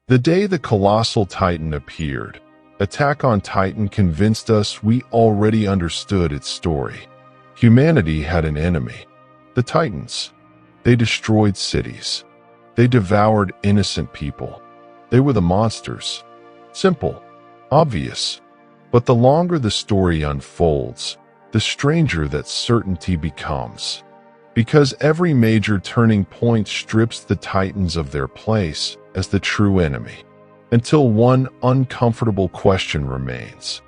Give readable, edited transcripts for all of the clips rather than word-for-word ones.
The day the colossal Titan appeared, Attack on Titan convinced us we already understood its story. Humanity had an enemy, the Titans. They destroyed cities. They devoured innocent people. They were the monsters. Simple, obvious. But the longer the story unfolds, the stranger that certainty becomes. Because every major turning point strips the Titans of their place as the true enemy, until one uncomfortable question remains.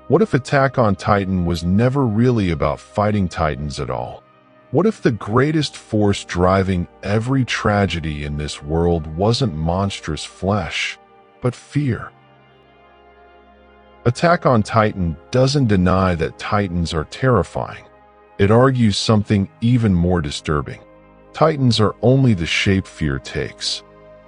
What if Attack on Titan was never really about fighting Titans at all? What if the greatest force driving every tragedy in this world wasn't monstrous flesh, but fear? Attack on Titan doesn't deny that Titans are terrifying. It argues something even more disturbing. Titans are only the shape fear takes.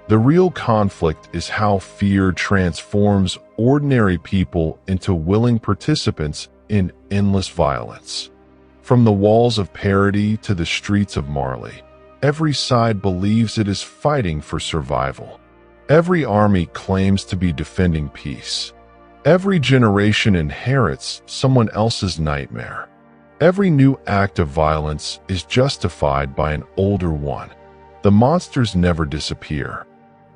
The real conflict is how fear transforms ordinary people into willing participants in endless violence. From the walls of Parody to the streets of Marley, every side believes it is fighting for survival. Every army claims to be defending peace. Every generation inherits someone else's nightmare. Every new act of violence is justified by an older one. The monsters never disappear.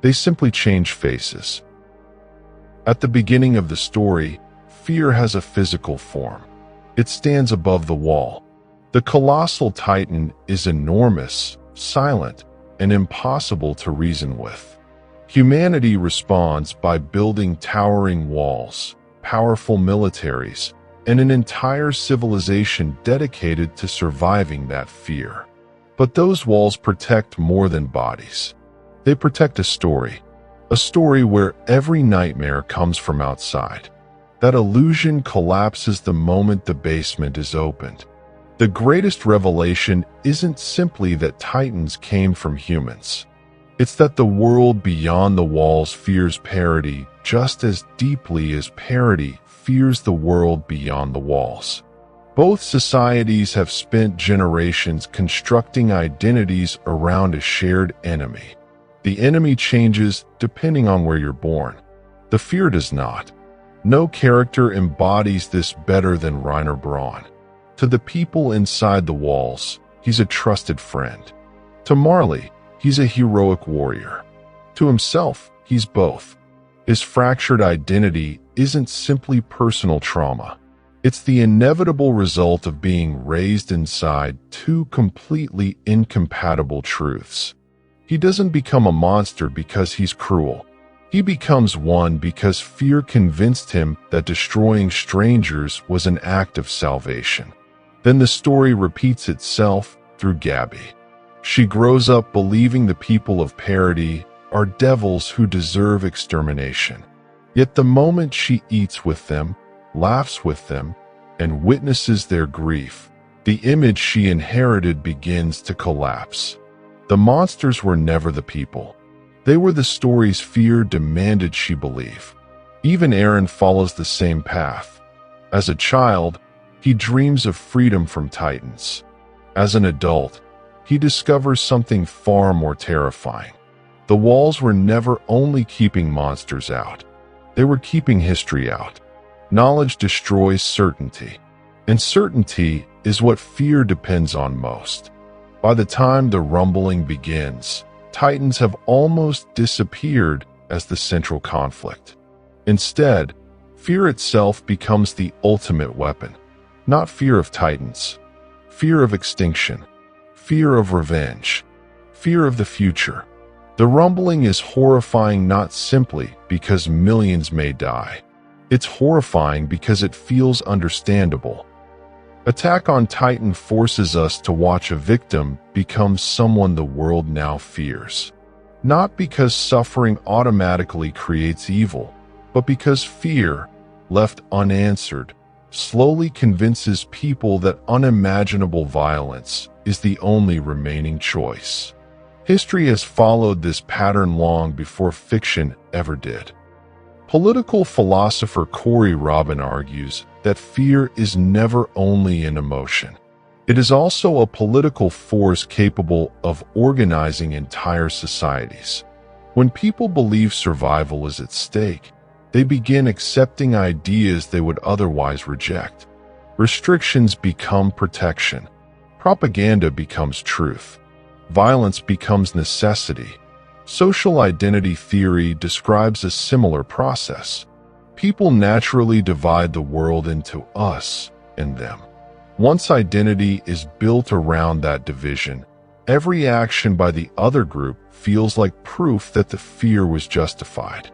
They simply change faces. At the beginning of the story, fear has a physical form. It stands above the wall. The colossal Titan is enormous, silent, and impossible to reason with. Humanity responds by building towering walls, powerful militaries, and an entire civilization dedicated to surviving that fear. But those walls protect more than bodies. They protect a story where every nightmare comes from outside. That illusion collapses the moment the basement is opened. The greatest revelation isn't simply that Titans came from humans. It's that the world beyond the walls fears Parody just as deeply as Parody fears the world beyond the walls. Both societies have spent generations constructing identities around a shared enemy. The enemy changes depending on where you're born. The fear does not. No character embodies this better than Reiner Braun. To the people inside the walls, he's a trusted friend. To Marley, he's a heroic warrior. To himself, he's both. His fractured identity isn't simply personal trauma. It's the inevitable result of being raised inside two completely incompatible truths. He doesn't become a monster because he's cruel. He becomes one because fear convinced him that destroying strangers was an act of salvation. Then the story repeats itself through Gabi. She grows up believing the people of Parody are devils who deserve extermination. Yet the moment she eats with them, laughs with them, and witnesses their grief, the image she inherited begins to collapse. The monsters were never the people. They were the stories fear demanded she believe. Even Eren follows the same path. As a child, he dreams of freedom from Titans. As an adult, he discovers something far more terrifying. The walls were never only keeping monsters out. They were keeping history out. Knowledge destroys certainty, and certainty is what fear depends on most. By the time the rumbling begins, Titans have almost disappeared as the central conflict. Instead, fear itself becomes the ultimate weapon. Not fear of Titans, fear of extinction, fear of revenge, fear of the future. The rumbling is horrifying not simply because millions may die. It's horrifying because it feels understandable. Attack on Titan forces us to watch a victim become someone the world now fears. Not because suffering automatically creates evil, but because fear, left unanswered, slowly convinces people that unimaginable violence is the only remaining choice. History has followed this pattern long before fiction ever did. Political philosopher Corey Robin argues that fear is never only an emotion. It is also a political force capable of organizing entire societies. When people believe survival is at stake, they begin accepting ideas they would otherwise reject. Restrictions become protection. Propaganda becomes truth. Violence becomes necessity. Social identity theory describes a similar process. People naturally divide the world into us and them. Once identity is built around that division, every action by the other group feels like proof that the fear was justified.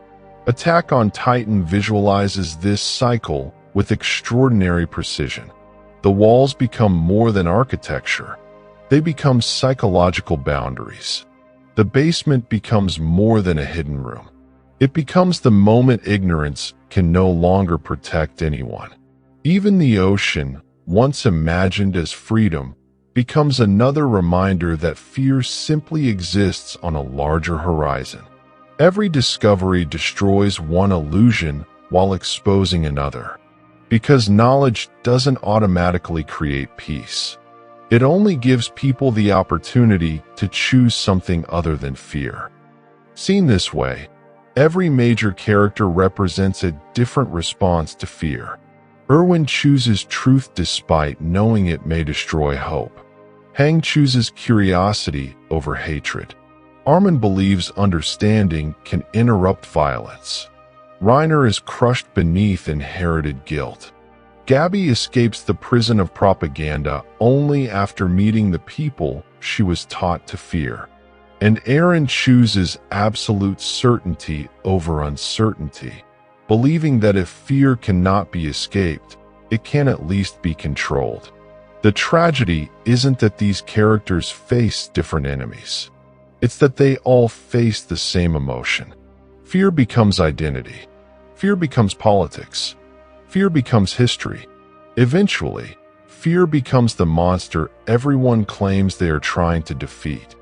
Attack on Titan visualizes this cycle with extraordinary precision. The walls become more than architecture. They become psychological boundaries. The basement becomes more than a hidden room. It becomes the moment ignorance can no longer protect anyone. Even the ocean, once imagined as freedom, becomes another reminder that fear simply exists on a larger horizon. Every discovery destroys one illusion while exposing another. Because knowledge doesn't automatically create peace. It only gives people the opportunity to choose something other than fear. Seen this way, every major character represents a different response to fear. Erwin chooses truth despite knowing it may destroy hope. Hange chooses curiosity over hatred. Armin believes understanding can interrupt violence. Reiner is crushed beneath inherited guilt. Gabi escapes the prison of propaganda only after meeting the people she was taught to fear. And Eren chooses absolute certainty over uncertainty, believing that if fear cannot be escaped, it can at least be controlled. The tragedy isn't that these characters face different enemies. It's that they all face the same emotion. Fear becomes identity. Fear becomes politics. Fear becomes history. Eventually, fear becomes the monster everyone claims they are trying to defeat.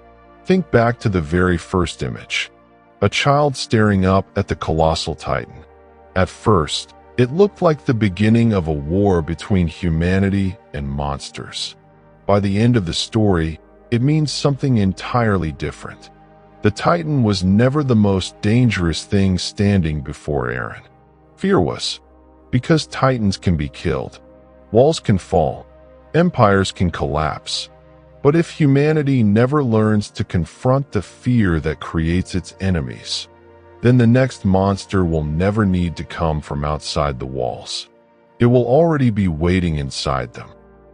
Think back to the very first image. A child staring up at the colossal titan. At first, it looked like the beginning of a war between humanity and monsters. By the end of the story, it means something entirely different. The Titan was never the most dangerous thing standing before Eren. Fear was. Because Titans can be killed. Walls can fall. Empires can collapse. But if humanity never learns to confront the fear that creates its enemies, then the next monster will never need to come from outside the walls. It will already be waiting inside them.